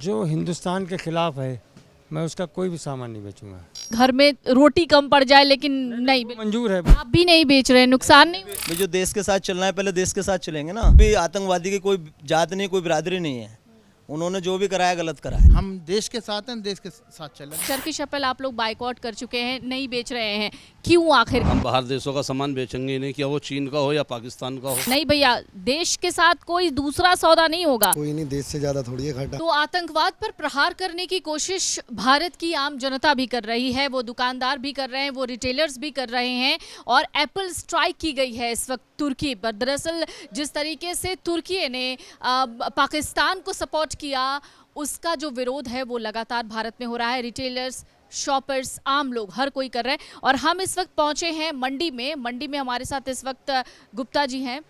जो हिंदुस्तान के खिलाफ है मैं उसका कोई भी सामान नहीं बेचूंगा। घर में रोटी कम पड़ जाए लेकिन नहीं मंजूर है। आप भी नहीं बेच रहे हैं, नुकसान नहीं हुआ? भाई जो देश के साथ चलना है पहले देश के साथ चलेंगे ना। भी आतंकवादी की कोई जात नहीं, कोई बिरादरी नहीं है। उन्होंने जो भी कराया गलत कराया। हम देश के साथ हैं, देश के साथ चलेंगे। टर्किश एप्पल आप लोग बाइकआउट कर चुके हैं, नहीं बेच रहे हैं, क्यों आखिर? हम बाहर देशों का सामान बेचेंगे ही नहीं, क्या वो चीन का हो या पाकिस्तान का हो। नहीं भैया, देश के साथ कोई दूसरा सौदा नहीं होगा। कोई नहीं, देश से ज्यादा थोड़ी है घाटा। तो आतंकवाद पर प्रहार करने की कोशिश भारत की आम जनता भी कर रही है, वो दुकानदार भी कर रहे हैं, वो रिटेलर्स भी कर रहे हैं और एप्पल स्ट्राइक की गई है इस वक्त तुर्की पर। दरअसल जिस तरीके से तुर्की ने पाकिस्तान को सपोर्ट किया, उसका जो विरोध है वो लगातार भारत में हो रहा है। रिटेलर्स, शॉपर्स, आम लोग, हर कोई कर रहे हैं। और हम इस वक्त पहुंचे हैं मंडी में हमारे साथ इस वक्त गुप्ता जी हैं,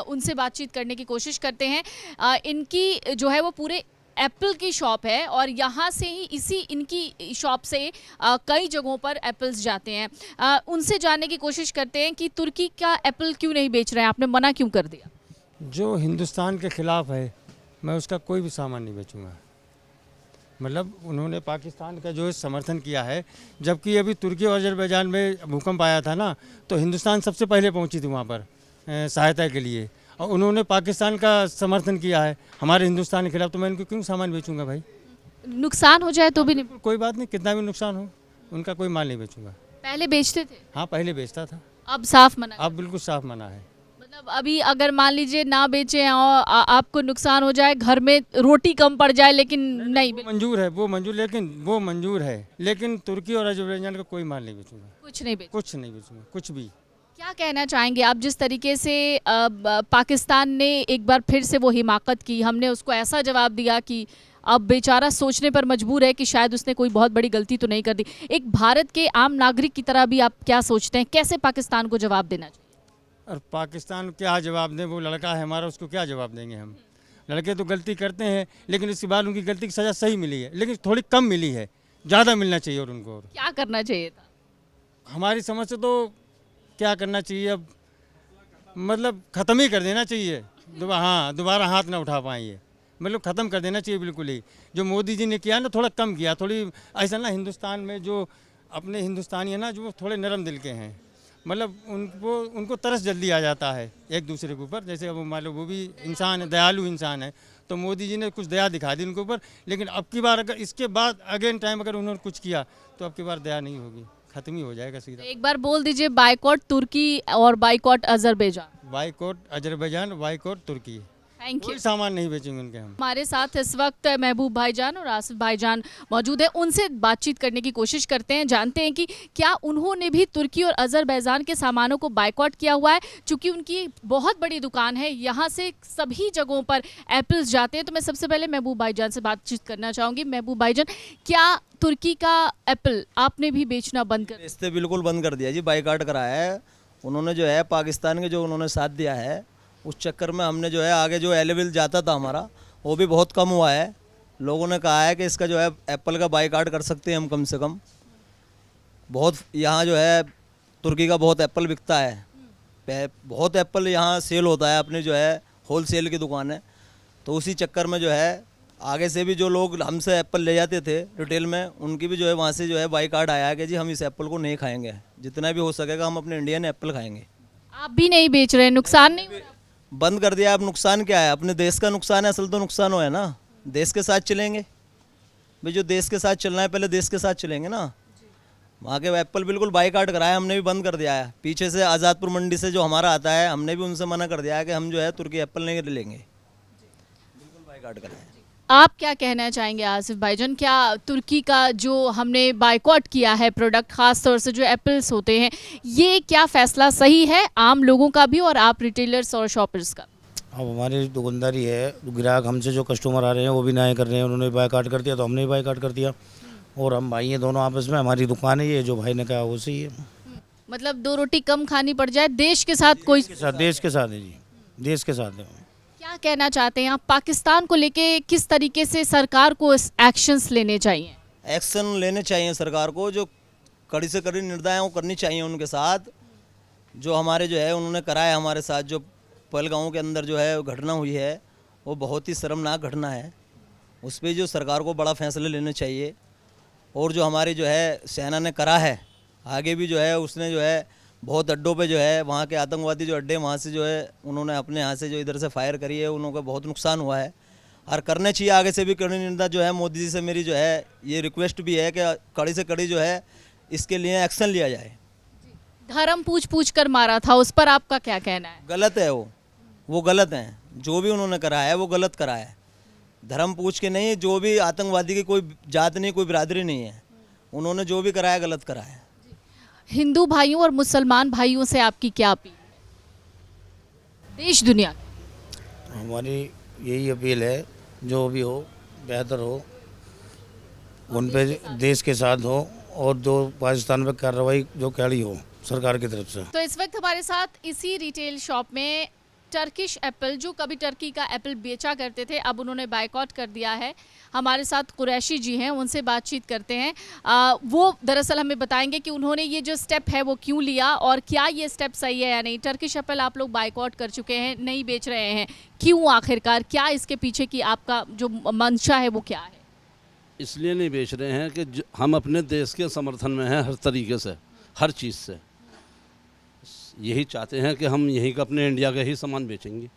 उनसे बातचीत करने की कोशिश करते हैं। इनकी जो है वो पूरे एप्पल की शॉप है और यहाँ से ही इनकी शॉप से कई जगहों पर एप्पल्स जाते हैं। उनसे जानने की कोशिश करते हैं कि तुर्की का एप्पल क्यों नहीं बेच रहे हैं, आपने मना क्यों कर दिया? जो हिंदुस्तान के खिलाफ है मैं उसका कोई भी सामान नहीं बेचूंगा। मतलब उन्होंने पाकिस्तान का जो समर्थन किया है, जबकि अभी तुर्की और अजरबैजान में भूकंप आया था ना, तो हिंदुस्तान सबसे पहले पहुंची थी वहाँ पर सहायता के लिए, और उन्होंने पाकिस्तान का समर्थन किया है हमारे हिंदुस्तान के खिलाफ। तो मैं इनको क्यों सामान बेचूंगा भाई? नुकसान हो जाए तो भी नहीं? कोई बात नहीं, कितना भी नुकसान हो उनका कोई माल नहीं बेचूंगा। पहले बेचते थे? हाँ, पहले बेचता था। अब साफ मना? अब बिल्कुल साफ मना है। मतलब अभी अगर मान लीजिए ना बेचें और आपको नुकसान हो जाए, घर में रोटी कम पड़ जाए लेकिन नहीं मंजूर है, वो मंजूर है, लेकिन तुर्की और अजरबैजान का कोई माल नहीं बेचूंगा। कुछ नहीं बेचूंगा, कुछ भी। क्या कहना चाहेंगे आप, जिस तरीके से पाकिस्तान ने एक बार फिर से वो हिमाकत की, हमने उसको ऐसा जवाब दिया कि अब बेचारा सोचने पर मजबूर है कि शायद उसने कोई बहुत बड़ी गलती तो नहीं कर दी। एक भारत के आम नागरिक की तरह भी आप क्या सोचते हैं, कैसे पाकिस्तान को जवाब देना चाहिए? और पाकिस्तान क्या जवाब दें, वो लड़का है हमारा, उसको क्या जवाब देंगे हम? लड़के तो गलती करते हैं, लेकिन इसके बाद उनकी गलती की सज़ा सही मिली है, लेकिन थोड़ी कम मिली है, ज़्यादा मिलना चाहिए। और उनको क्या करना चाहिए था? हमारी समझ से तो क्या करना चाहिए, अब मतलब ख़त्म ही कर देना चाहिए। दोबारा हाथ ना उठा पाएंगे, मतलब ख़त्म कर देना चाहिए बिल्कुल ही। जो मोदी जी ने किया ना, थोड़ा कम किया, थोड़ी ऐसा ना। हिंदुस्तान में जो अपने हिंदुस्तानी है ना, जो थोड़े नरम दिल के हैं, मतलब उनको तरस जल्दी आ जाता है एक दूसरे के ऊपर। जैसे अब मान लो वो भी इंसान है, दयालु इंसान है, तो मोदी जी ने कुछ दया दिखा दी उनके ऊपर। लेकिन अब की बार अगर इसके बाद अगेन टाइम अगर उन्होंने कुछ किया तो अब की बार दया नहीं होगी, खत्म ही हो जाएगा सीधा। एक बार बोल दीजिए, बाइकॉट तुर्की और boycott Azerbaijan. Boycott Azerbaijan, boycott तुर्की। Thank you. कोई सामान नहीं बेचेंगे उनके हम। हमारे साथ इस वक्त महबूब भाईजान और आसिफ भाईजान मौजूद है, उनसे बातचीत करने की कोशिश करते हैं, जानते हैं कि क्या उन्होंने भी तुर्की और अजरबैजान के सामानों को बाइकआउट किया हुआ है। चूंकि उनकी बहुत बड़ी दुकान है, यहाँ से सभी जगहों पर एप्पल्स जाते हैं। तो मैं सबसे पहले महबूब भाईजान से बातचीत करना चाहूँगी। महबूब भाईजान, क्या तुर्की का एप्पल आपने भी बेचना बंद कर? इससे बिल्कुल बंद कर दिया जी, बाइकाट कराया है उन्होंने। जो है पाकिस्तान के जो उन्होंने साथ दिया है, उस चक्कर में हमने जो है आगे जो एलेविल जाता था हमारा, वो भी बहुत कम हुआ है। लोगों ने कहा है कि इसका जो है एप्पल का बाइकाट कर सकते हैं हम कम से कम। बहुत यहाँ जो है तुर्की का बहुत एप्पल बिकता है, बहुत एप्पल यहाँ सेल होता है, अपनी जो है होल सेल की दुकान है। तो उसी चक्कर में जो है आगे से भी जो लोग हमसे एप्पल ले जाते थे रिटेल में, उनकी भी जो है वहाँ से जो है बाइकाट आया है कि जी हम इस एप्पल को नहीं खाएंगे, जितना भी हो सकेगा हम अपने इंडियन एप्पल खाएंगे। आप भी नहीं बेच रहे, नुकसान नहीं हो रहा? बंद कर दिया। अब नुकसान क्या है? अपने देश का नुकसान है, असल तो नुकसान हो है ना। देश के साथ चलेंगे भाई, जो देश के साथ चलना है पहले देश के साथ चलेंगे ना। वहाँ के एप्पल बिल्कुल बाइकाट कराया, हमने भी बंद कर दिया है। पीछे से आज़ादपुर मंडी से जो हमारा आता है, हमने भी उनसे मना कर दिया है कि हम जो है तुर्की एप्पल नहीं लेंगे, बिल्कुल बाइकाट कराया। आप क्या कहना चाहेंगे आसिफ भाईजान, क्या तुर्की का जो हमने बाइकॉट किया है प्रोडक्ट, खास तौर से जो एप्पल्स होते हैं, ये क्या फैसला सही है आम लोगों का भी और आप रिटेलर्स और शॉपर्स का? अब हमारी दुकानदारी है, ग्राहक हमसे जो कस्टमर आ रहे हैं वो भी ना कर रहे हैं, उन्होंने बाइकाट कर दिया तो हमने भी बाइकाट कर दिया। और हम भाई हैं दोनों आपस में, हमारी दुकान है, ये जो भाई ने कहा वो सही है। मतलब दो रोटी कम खानी पड़ जाए, देश के साथ कोई देश के साथ है जी, देश के साथ है। क्या कहना चाहते हैं आप, पाकिस्तान को लेके किस तरीके से सरकार को एक्शंस लेने चाहिए? एक्शन लेने चाहिए सरकार को, जो कड़ी से कड़ी निर्णय वो करनी चाहिए उनके साथ। जो हमारे जो है उन्होंने कराया हमारे साथ, जो पहलगांव के अंदर जो है घटना हुई है, वो बहुत ही शर्मनाक घटना है। उस पर जो सरकार को बड़ा फैसले लेने चाहिए। और जो हमारी जो है सेना ने करा है, आगे भी जो है उसने जो है बहुत अड्डों पे जो है वहाँ के आतंकवादी जो अड्डे वहाँ से जो है उन्होंने अपने यहाँ से जो इधर से फायर करी है, उन्होंने बहुत नुकसान हुआ है और करने चाहिए आगे से भी कड़ी निंदा जो है। मोदी जी से मेरी जो है ये रिक्वेस्ट भी है कि कड़ी से कड़ी जो है इसके लिए एक्शन लिया जाए। धर्म पूछ कर मारा था, उस पर आपका क्या कहना है? गलत है वो गलत है। जो भी उन्होंने करा है वो गलत करा है। धर्म पूछ के नहीं, जो भी आतंकवादी की कोई जात नहीं, कोई बिरादरी नहीं है, उन्होंने जो भी करा है गलत करा है। हिंदू भाइयों और मुसलमान भाइयों से आपकी क्या अपील है? देश दुनिया की। हमारी यही अपील है, जो भी हो बेहतर हो, उन पे देश के साथ हो और जो पाकिस्तान पे कार्रवाई जो कड़ी हो सरकार की तरफ से। तो इस वक्त हमारे साथ इसी रिटेल शॉप में टर्किश एप्पल, जो कभी टर्की का एप्पल बेचा करते थे, अब उन्होंने बायकॉट कर दिया है। हमारे साथ कुरैशी जी हैं, उनसे बातचीत करते हैं। वो दरअसल हमें बताएंगे कि उन्होंने ये जो स्टेप है वो क्यों लिया और क्या ये स्टेप सही है या नहीं। टर्किश एप्पल आप लोग बायकॉट कर चुके हैं, नहीं बेच रहे हैं, क्यों आखिरकार? क्या इसके पीछे की आपका जो मंशा है वो क्या है? इसलिए नहीं बेच रहे हैं कि हम अपने देश के समर्थन में हैं हर तरीके से, हर चीज़ से। यही चाहते हैं कि हम यहीं का अपने इंडिया का ही सामान बेचेंगे,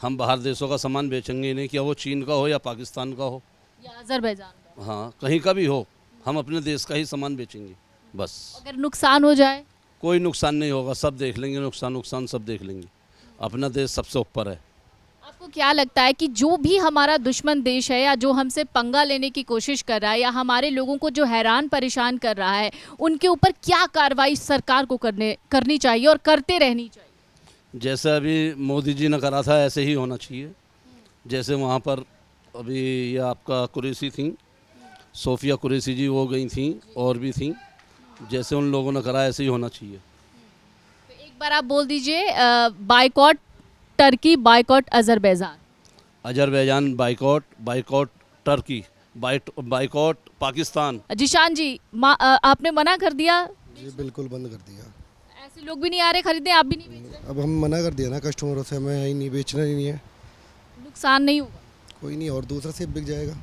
हम बाहर देशों का सामान बेचेंगे ही नहीं, क्या वो चीन का हो या पाकिस्तान का हो या अजरबैजान का। हाँ, कहीं का भी हो, हम अपने देश का ही सामान बेचेंगे बस। अगर नुकसान हो जाए? कोई नुकसान नहीं होगा, सब देख लेंगे, नुकसान सब देख लेंगे। अपना देश सबसे ऊपर है। आपको क्या लगता है कि जो भी हमारा दुश्मन देश है या जो हमसे पंगा लेने की कोशिश कर रहा है या हमारे लोगों को जो हैरान परेशान कर रहा है, उनके ऊपर क्या कार्रवाई सरकार को करनी चाहिए और करते रहनी चाहिए? जैसे अभी मोदी जी ने करा था ऐसे ही होना चाहिए। जैसे वहाँ पर अभी ये आपका कुरैशी थी, सोफिया कुरैशी जी वो गई थी और भी थी, जैसे उन लोगों ने करा ऐसे ही होना चाहिए। तो एक बार आप बोल दीजिए, boycott Turkey, boycott Azerbaijan. Azerbaijan boycott, boycott Turkey, boycott Pakistan. Zeeshan ji, आपने मना कर दिया? जी बिल्कुल बंद कर दिया। ऐसे लोग भी नहीं आ रहे खरीदने, आप भी नहीं बेच रहे? अब हम मना कर दिया ना कस्टमरों से, हमें ही नहीं बेचना ही नहीं है। नुकसान नहीं होगा? कोई नहीं, और दूसरा सेब बिक जाएगा।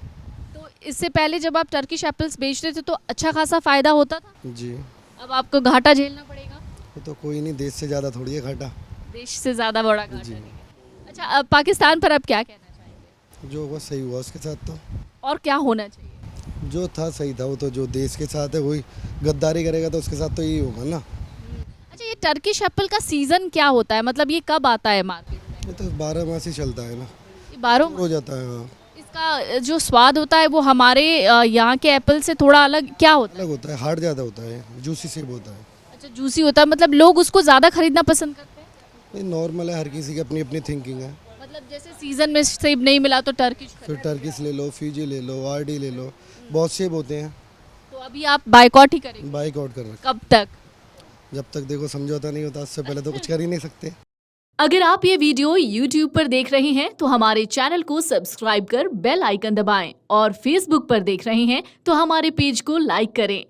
तो इससे पहले जब आप टर्किश एप्पल्स बेचते थे तो अच्छा खासा फायदा होता था, जी अब आपको घाटा झेलना पड़ेगा। वो तो कोई नहीं, देश से ज़्यादा थोड़ी है घाटा। देश से ज़्यादा बड़ा घाटा नहीं है। अच्छा, अब पाकिस्तान पर अब क्या कहना चाहेंगे? जो हुआ सही हुआ उसके साथ, तो और क्या होना चाहिए? जो था सही था। वो तो जो देश के साथ है वही गद्दारी करेगा तो उसके साथ तो यही होगा ना। अच्छा, ये टर्किश एप्पल का सीज़न क्या होता है, मतलब ये कब आता है मार्केट में? ये तो 12 मास ही चलता है ना, ये 12 हो जाता है। हाँ, इसका जो स्वाद होता है वो हमारे यहाँ के एप्पल से थोड़ा अलग क्या होता है? अलग होता है, हार्ड ज़्यादा होता है, जूसी सेब होता है। अच्छा, जूसी होता है, मतलब लोग उसको ज़्यादा खरीदना पसंद करते हैं? ये नॉर्मल है, हर किसी की अपनी अपनी थिंकिंग है। मतलब जैसे सीज़न में सेब नहीं मिला तो टर्किश फिर टर्किश ले लो, फीजी ले लो, आरडी ले लो, बहुत सेब होते हैं। तो अभी आप बायकॉट ही करेंगे? बाइक आउट कर रखा, कब तक? जब तक देखो समझौता नहीं होता, उससे पहले तो कुछ कर ही नहीं सकते। अगर आप ये वीडियो YouTube पर देख रहे हैं तो हमारे चैनल को सब्सक्राइब कर बेल आइकन दबाएं और Facebook पर देख रहे हैं तो हमारे पेज को लाइक करें।